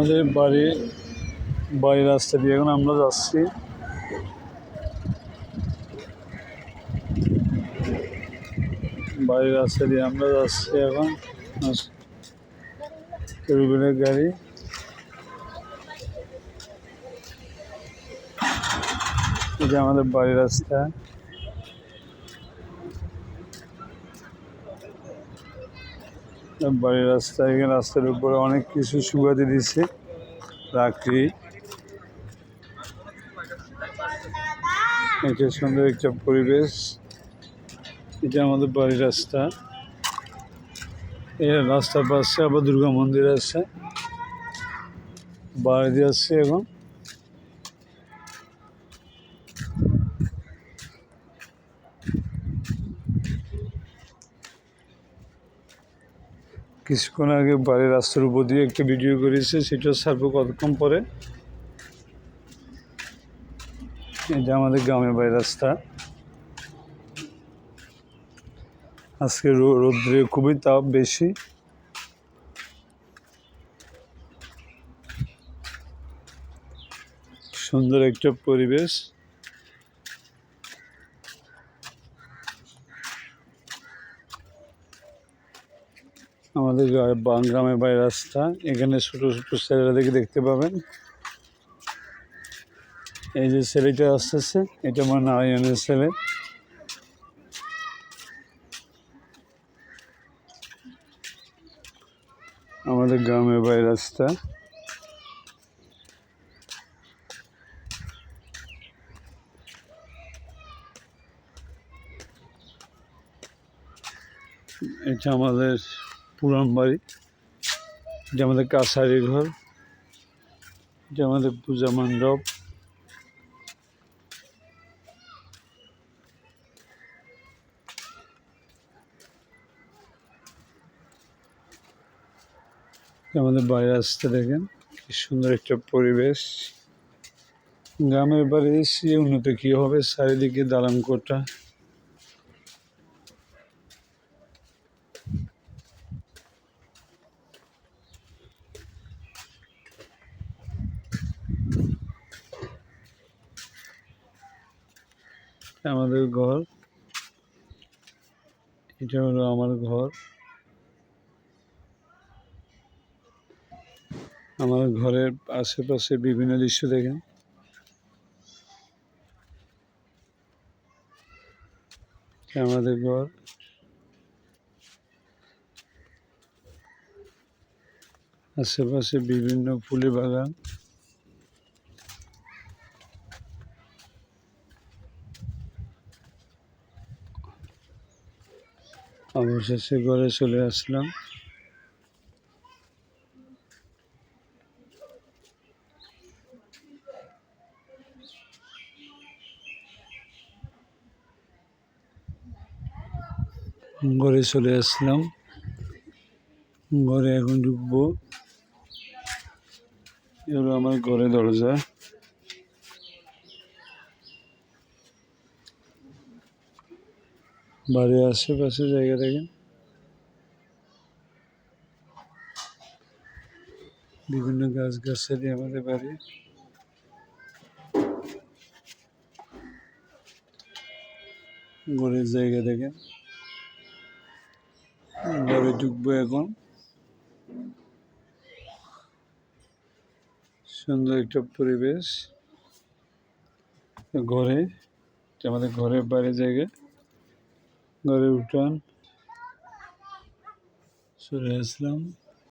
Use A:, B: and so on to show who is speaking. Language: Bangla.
A: আমাদের বাড়ির রাস্তা দিয়ে এখন আমরা যাচ্ছি। বাড়ির রাস্তা দিয়ে আমরা যাচ্ছি এখন। রুবেলের গাড়ি। এটা আমাদের বাড়ির রাস্তা। বাড়ির রাস্তা, এখানে রাস্তার উপরে অনেক কিছু সুবাদি দিচ্ছে, লাকড়ি। এটা সুন্দর একটা পরিবেশ। এটা আমাদের বাড়ির রাস্তা। এই রাস্তার পাশে আবার দুর্গা মন্দির আছে। বাড়ি দিয়ে আসছে এখন। কিছুক্ষণ আগে বাড়ির রাস্তার উপর দিয়ে একটা ভিডিও করেছে, সেটা ছাড়বো কতক্ষণ পরে। এটা আমাদের গ্রামের বাড়ির রাস্তা। আজকে রোদ্রে খুবই তাপ বেশি। সুন্দর একটা পরিবেশ। আমাদের গ্রামের বাড়ির রাস্তা। এখানে ছোট ছোট ছেলেরা দেখতে পাবেন। এই যে ছেলেটা আসতেছে, এটা আমার নারায়ণের ছেলে। আমাদের গ্রামের বাড়ির রাস্তা। এটা আমাদের পুরান বাড়ি। এটা আমাদের কাছারি ঘর। এটা আমাদের পূজা মণ্ডপ। আমাদের বাড়ির রাস্তা দেখেন, কি সুন্দর একটা পরিবেশ। গ্রামের বাড়ি এসে উন্নত কি হবে, চারিদিকে দালান কোঠা। আমাদের ঘর। এটা হলো আমার ঘর। আমার ঘরের আশেপাশে বিভিন্ন দৃশ্য দেখেন। আমাদের ঘর। আশেপাশে বিভিন্ন ফুলের বাগান। অবশেষে ঘরে চলে আসলাম। ঘরে চলে আসলাম। ঘরে এখন ঢুকবো। এগুলো আমার ঘরে দরজা। বাড়ির আশেপাশে জায়গা দেখেন, বিভিন্ন গাছগাছালি আমাদের বাড়ি। ঘরের জায়গা দেখেন। ঘরে ঢুকবো এখন। সুন্দর একটা পরিবেশ ঘরে। আমাদের ঘরের বাইরে জায়গা, ঘরে উঠান। চলে আসলাম।